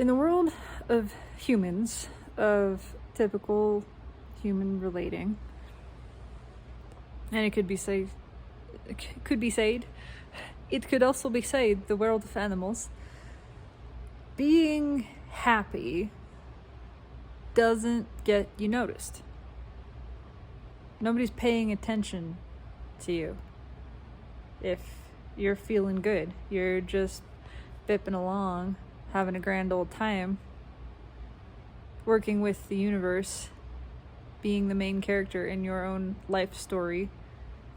In the world of humans, of typical human relating, and it could be said, it could also be said, the world of animals, being happy doesn't get you noticed. Nobody's paying attention to you. If you're feeling good, you're just bipping along, having a grand old time, working with the universe, being the main character in your own life story,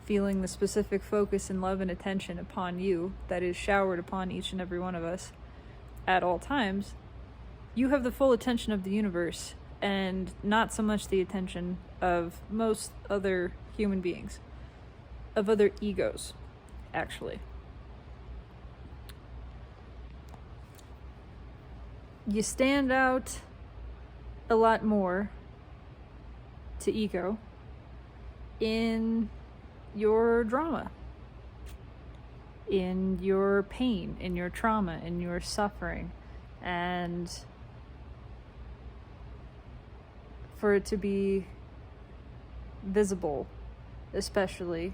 feeling the specific focus and love and attention upon you that is showered upon each and every one of us at all times, you have the full attention of the universe and not so much the attention of most other human beings, of other egos, actually. You stand out a lot more to ego in your drama, in your pain, in your trauma, in your suffering, and for it to be visible, especially,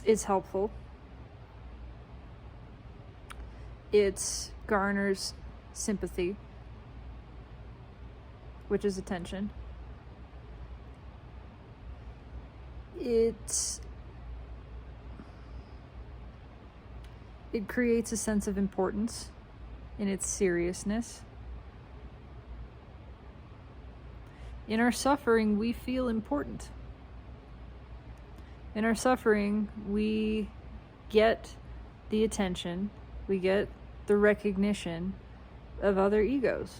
is helpful. It garners sympathy, which is attention. It creates a sense of importance in its seriousness. In our suffering, we feel important. In our suffering, we get the attention, we get the recognition of other egos.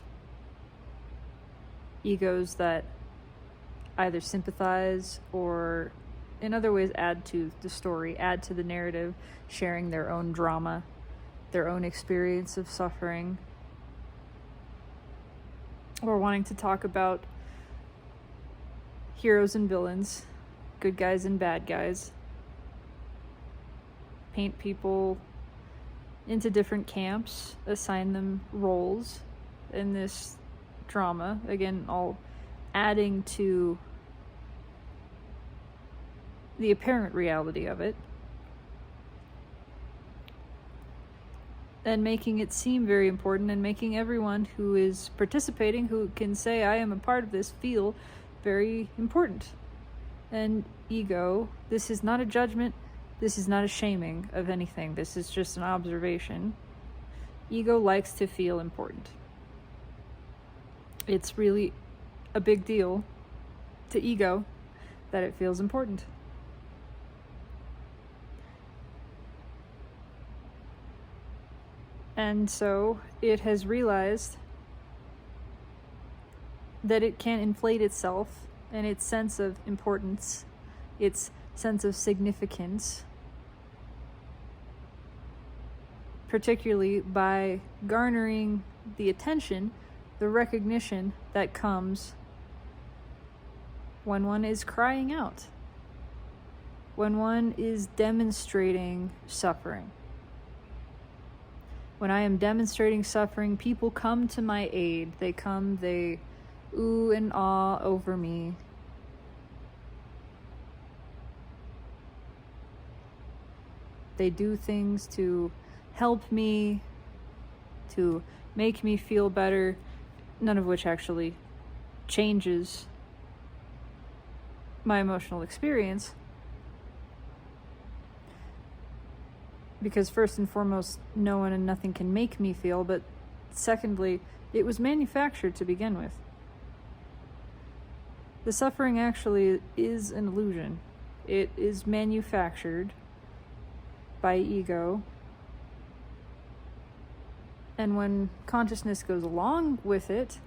Egos that either sympathize or in other ways add to the story, add to the narrative, sharing their own drama, their own experience of suffering, or wanting to talk about heroes and villains, good guys and bad guys, paint people into different camps, assign them roles in this drama, again, all adding to the apparent reality of it, and making it seem very important, and making everyone who is participating, who can say, I am a part of this, feel very important. And ego, this is not a judgment, this is not a shaming of anything, this is just an observation. Ego likes to feel important. It's really a big deal to ego that it feels important. And so it has realized that it can inflate itself and its sense of importance, its sense of significance, particularly by garnering the attention, the recognition that comes when one is crying out, when one is demonstrating suffering. When I am demonstrating suffering, people come to my aid. They ooh and ah over me. They do things to help me, to make me feel better, none of which actually changes my emotional experience. Because first and foremost, no one and nothing can make me feel, but secondly, it was manufactured to begin with. The suffering actually is an illusion. It is manufactured by ego. And when consciousness goes along with it,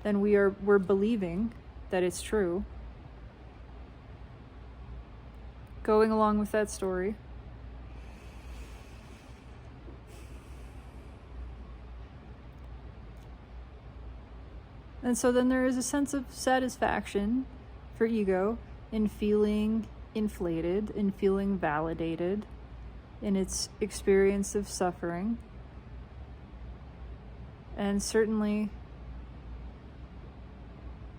then we're believing that it's true. Going along with that story. And so then there is a sense of satisfaction for ego in feeling inflated, in feeling validated in its experience of suffering, And certainly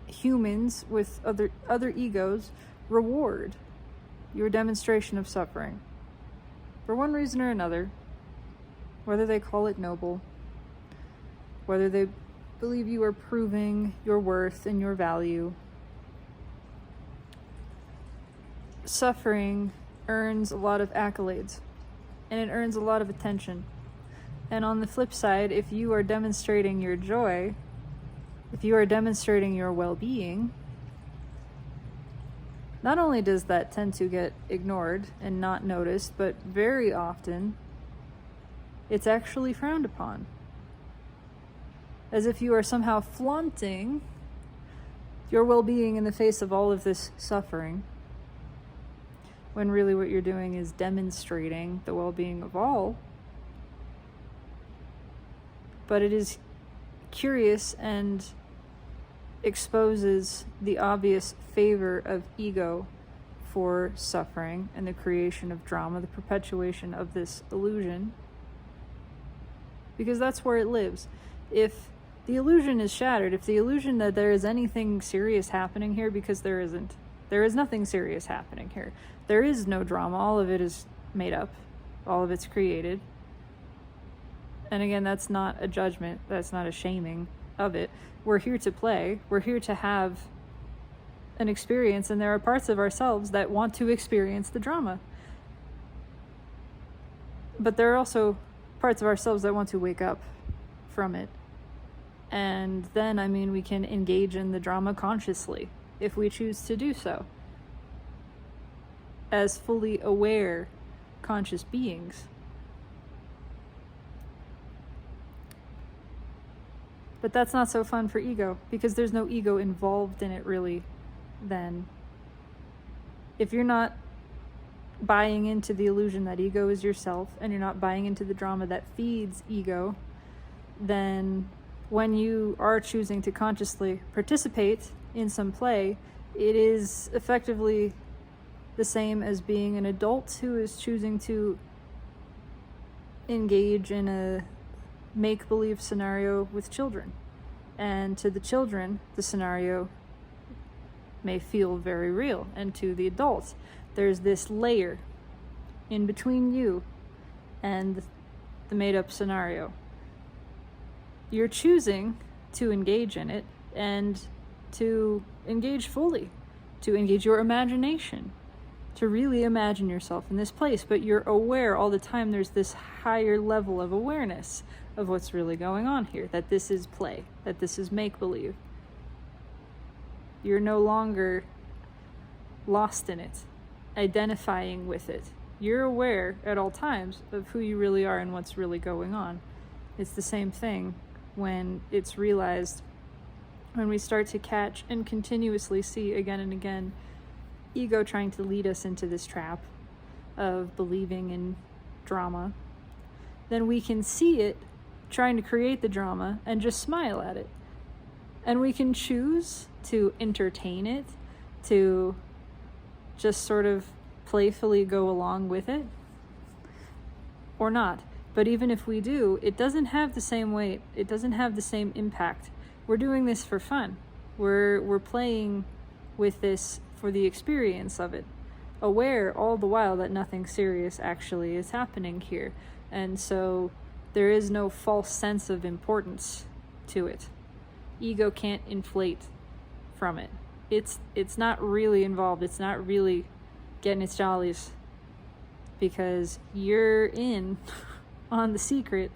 humans with other egos reward your demonstration of suffering for one reason or another, whether they call it noble, whether they believe you are proving your worth and your value. Suffering earns a lot of accolades, and it earns a lot of attention. And on the flip side, if you are demonstrating your joy, if you are demonstrating your well-being, not only does that tend to get ignored and not noticed, but very often it's actually frowned upon. As if you are somehow flaunting your well-being in the face of all of this suffering, when really what you're doing is demonstrating the well-being of all. But it is curious and exposes the obvious favor of ego for suffering and the creation of drama, the perpetuation of this illusion, because that's where it lives. If the illusion is shattered, if the illusion that there is anything serious happening here, because there isn't. There is nothing serious happening here. There is no drama. All of it is made up. All of it's created. And again, that's not a judgment. That's not a shaming of it. We're here to play. We're here to have an experience, and there are parts of ourselves that want to experience the drama. But there are also parts of ourselves that want to wake up from it. And then, we can engage in the drama consciously, if we choose to do so, as fully aware, conscious beings. But that's not so fun for ego, because there's no ego involved in it really then. If you're not buying into the illusion that ego is yourself, and you're not buying into the drama that feeds ego, then when you are choosing to consciously participate in some play, it is effectively the same as being an adult who is choosing to engage in a make-believe scenario with children. And to the children, the scenario may feel very real. And to the adults, there's this layer in between you and the made-up scenario. You're choosing to engage in it and to engage fully, to engage your imagination, to really imagine yourself in this place. But you're aware all the time. There's this higher level of awareness of what's really going on here, that this is play, that this is make-believe. You're no longer lost in it, identifying with it. You're aware at all times of who you really are and what's really going on. It's the same thing when it's realized, when we start to catch and continuously see again and again ego trying to lead us into this trap of believing in drama, then we can see it trying to create the drama and just smile at it. And we can choose to entertain it, to just sort of playfully go along with it, or not. But even if we do, it doesn't have the same weight. It doesn't have the same impact. We're doing this for fun. We're playing with this for the experience of it, aware all the while that nothing serious actually is happening here. And so there is no false sense of importance to it. Ego can't inflate from it. It's not really involved. It's not really getting its jollies, because you're in on the secret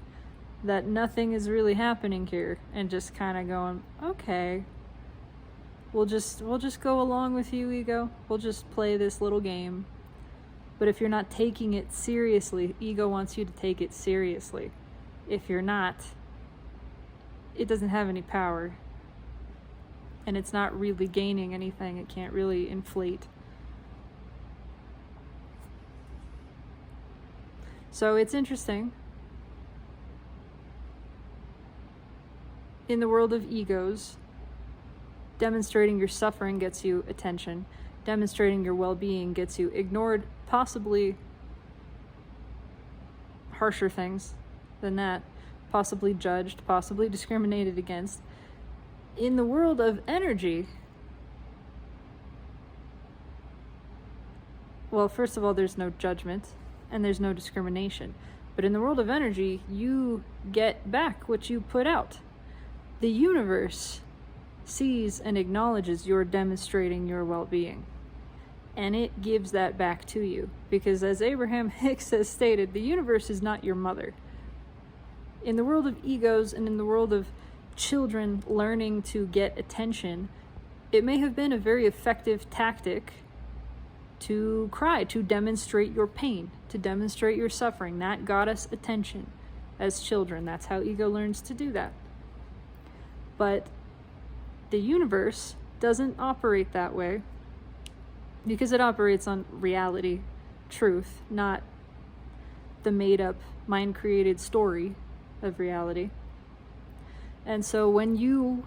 that nothing is really happening here, and just kind of going, okay, we'll just go along with you, ego. We'll just play this little game. But if you're not taking it seriously, ego wants you to take it seriously. If you're not, it doesn't have any power, and it's not really gaining anything. It can't really inflate. So it's interesting. In the world of egos, demonstrating your suffering gets you attention. Demonstrating your well-being gets you ignored, possibly harsher things than that. possibly judged, possibly discriminated against. In the world of energy, well, first of all, there's no judgment and there's no discrimination. But in the world of energy, you get back what you put out. The universe sees and acknowledges you're demonstrating your well-being. And it gives that back to you. Because as Abraham Hicks has stated, the universe is not your mother. In the world of egos and in the world of children learning to get attention, it may have been a very effective tactic to cry, to demonstrate your pain, to demonstrate your suffering. That got us attention as children. That's how ego learns to do that. But the universe doesn't operate that way because it operates on reality, truth, not the made-up, mind-created story of reality. And so when you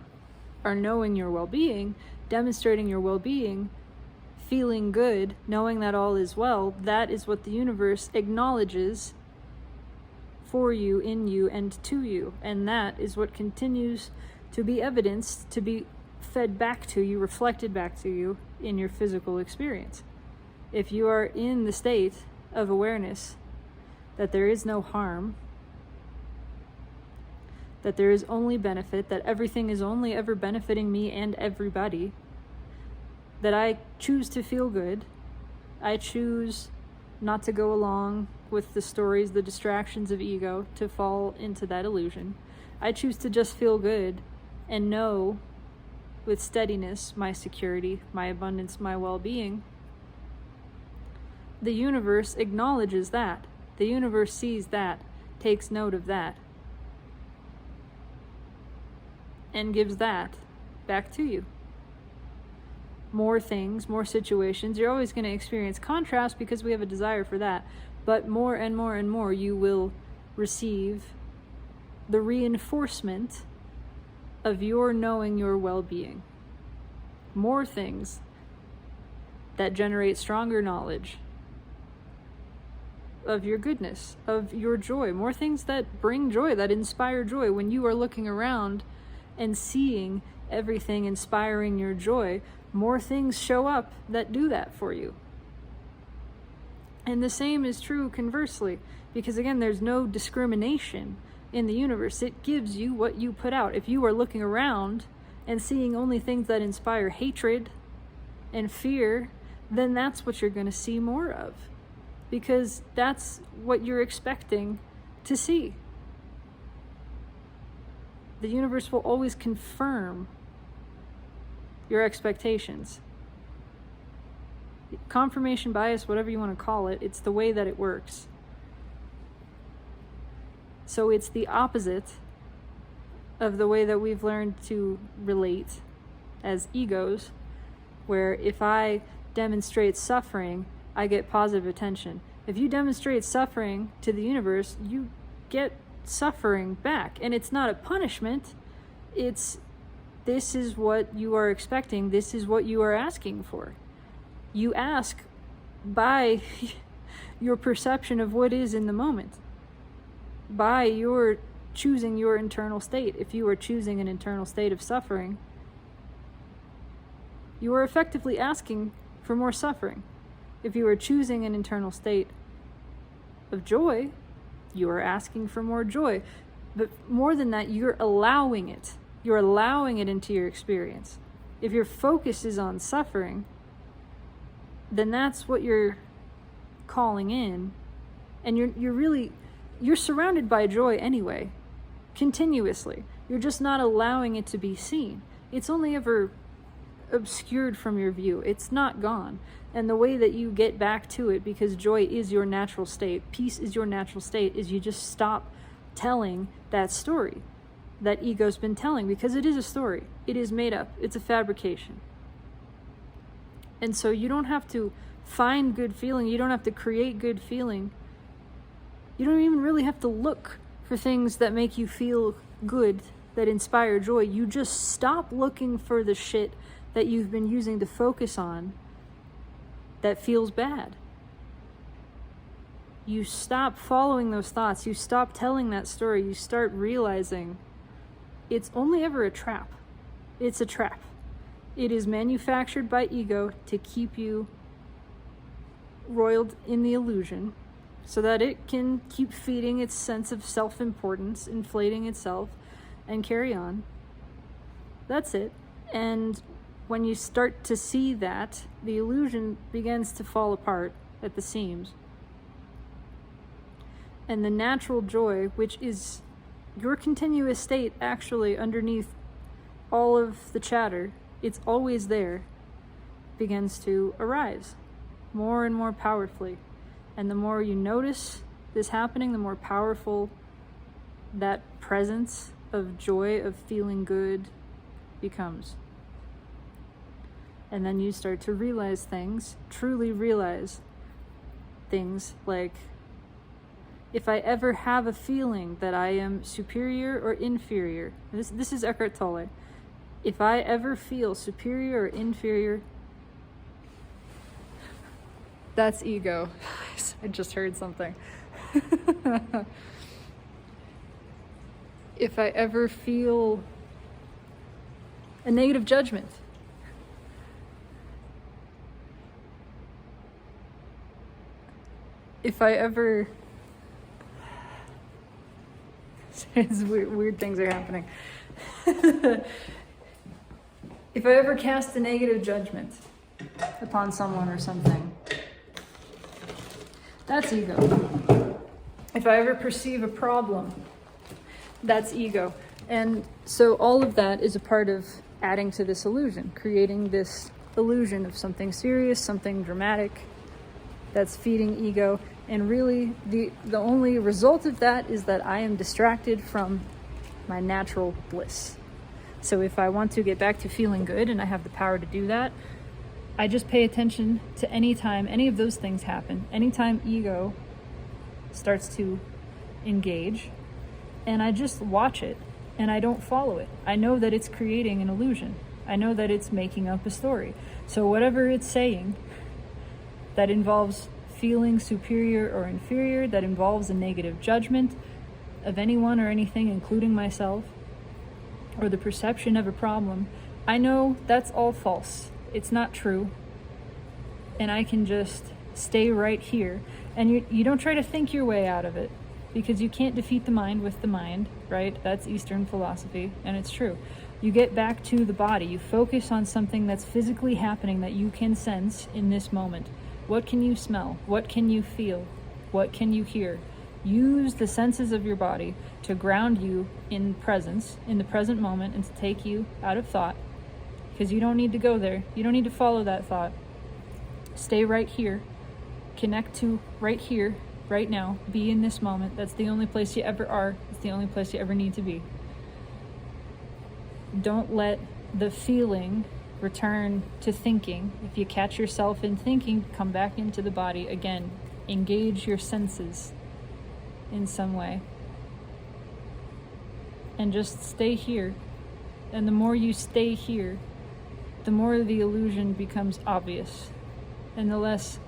are knowing your well-being, demonstrating your well-being, feeling good, knowing that all is well, that is what the universe acknowledges for you, in you, and to you. And that is what continues to be evidenced, to be fed back to you, reflected back to you in your physical experience. If you are in the state of awareness that there is no harm, that there is only benefit, that everything is only ever benefiting me and everybody, that I choose to feel good, I choose not to go along with the stories, the distractions of ego, to fall into that illusion. I choose to just feel good and know with steadiness my security, my abundance, my well-being. The universe acknowledges that. The universe sees that, takes note of that, and gives that back to you. More things, more situations. You're always going to experience contrast because we have a desire for that. But more and more and more, you will receive the reinforcement of your knowing your well-being. More things that generate stronger knowledge of your goodness, of your joy. More things that bring joy, that inspire joy. When you are looking around and seeing everything inspiring your joy, more things show up that do that for you. And the same is true conversely, because again, there's no discrimination in the universe. It gives you what you put out. If you are looking around and seeing only things that inspire hatred and fear, then that's what you're going to see more of, because that's what you're expecting to see. The universe will always confirm your expectations. Confirmation bias, whatever you want to call it, it's the way that it works. So it's the opposite of the way that we've learned to relate as egos, where if I demonstrate suffering, I get positive attention. If you demonstrate suffering to the universe, you get suffering back. And it's not a punishment. It's, this is what you are expecting. This is what you are asking for. You ask by your perception of what is in the moment, by your choosing your internal state. If you are choosing an internal state of suffering, you are effectively asking for more suffering. If you are choosing an internal state of joy, you are asking for more joy. But more than that, you're allowing it. You're allowing it into your experience. If your focus is on suffering, then that's what you're calling in. And you're surrounded by joy anyway, continuously. You're just not allowing it to be seen. It's only ever obscured from your view. It's not gone. And the way that you get back to it, because joy is your natural state, peace is your natural state, is you just stop telling that story that ego's been telling, because it is a story. It is made up. It's a fabrication. And so you don't have to find good feeling. You don't have to create good feeling. You don't even really have to look for things that make you feel good, that inspire joy. You just stop looking for the shit that you've been using to focus on that feels bad. you stop following those thoughts, you stop telling that story, you start realizing it's only ever a trap. It's a trap. It is manufactured by ego to keep you roiled in the illusion so that it can keep feeding its sense of self-importance, inflating itself, and carry on. That's it. And when you start to see that, the illusion begins to fall apart at the seams. And the natural joy, which is your continuous state actually underneath all of the chatter, it's always there, begins to arise more and more powerfully. And the more you notice this happening, the more powerful that presence of joy, of feeling good, becomes. And then you start to realize things, truly realize things like, if I ever have a feeling that I am superior or inferior, this is Eckhart Tolle. If I ever feel superior or inferior, that's ego. I just heard something. If I ever feel a negative judgment, if I ever... weird things are happening. If I ever cast a negative judgment upon someone or something, that's ego. If I ever perceive a problem, that's ego. And so all of that is a part of adding to this illusion, creating this illusion of something serious, something dramatic that's feeding ego. And really, the only result of that is that I am distracted from my natural bliss. So if I want to get back to feeling good, and I have the power to do that, I just pay attention to any time any of those things happen, anytime ego starts to engage, and I just watch it, and I don't follow it. I know that it's creating an illusion. I know that it's making up a story. So whatever it's saying that involves feeling superior or inferior, that involves a negative judgment of anyone or anything, including myself, or the perception of a problem, I know that's all false. It's not true. And I can just stay right here. And you don't try to think your way out of it, because you can't defeat the mind with the mind, right? That's Eastern philosophy, and it's true. You get back to the body. You focus on something that's physically happening that you can sense in this moment. What can you smell? What can you feel? What can you hear? Use the senses of your body to ground you in presence, in the present moment, and to take you out of thought, because you don't need to go there. You don't need to follow that thought. Stay right here. Connect to right here, right now. Be in this moment. That's the only place you ever are. It's the only place you ever need to be. Don't let the feeling return to thinking. If you catch yourself in thinking, come back into the body again. Engage your senses in some way. And just stay here. And the more you stay here, the more the illusion becomes obvious. And the less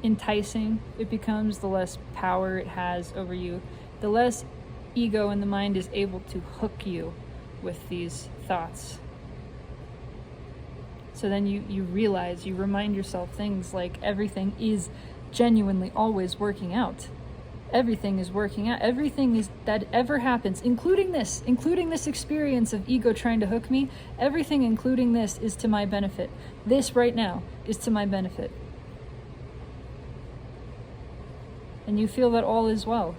enticing it becomes, the less power it has over you. The less ego in the mind is able to hook you with these thoughts. So then you realize, you remind yourself things like everything is genuinely always working out. Everything is working out. Everything is that ever happens, including this experience of ego trying to hook me, everything including this is to my benefit. This right now is to my benefit. And you feel that all is well.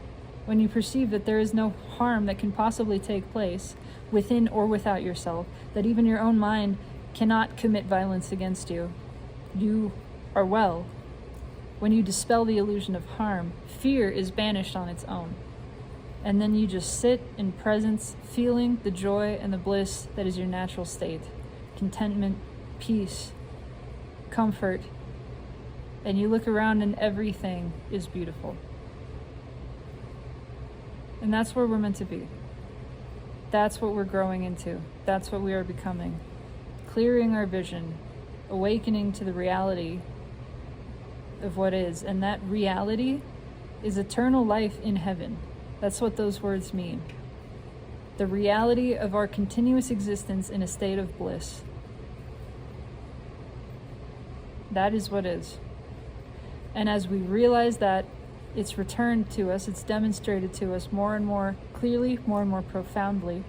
When you perceive that there is no harm that can possibly take place within or without yourself, that even your own mind cannot commit violence against you, you are well. When you dispel the illusion of harm, fear is banished on its own. And then you just sit in presence, feeling the joy and the bliss that is your natural state. Contentment, peace, comfort. And you look around and everything is beautiful. And that's where we're meant to be. That's what we're growing into. That's what we are becoming. Clearing our vision, awakening to the reality of what is. And that reality is eternal life in heaven. That's what those words mean. The reality of our continuous existence in a state of bliss. That is what is. And as we realize that, it's returned to us, it's demonstrated to us more and more clearly, more and more profoundly.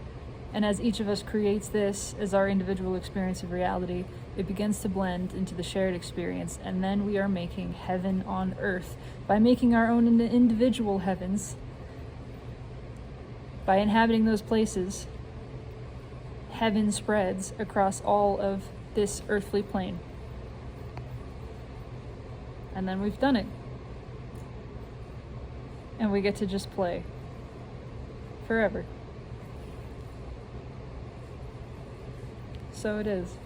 And as each of us creates this as our individual experience of reality, it begins to blend into the shared experience. And then we are making heaven on earth by making our own individual heavens. By inhabiting those places, heaven spreads across all of this earthly plane. And then we've done it. And we get to just play forever. So it is.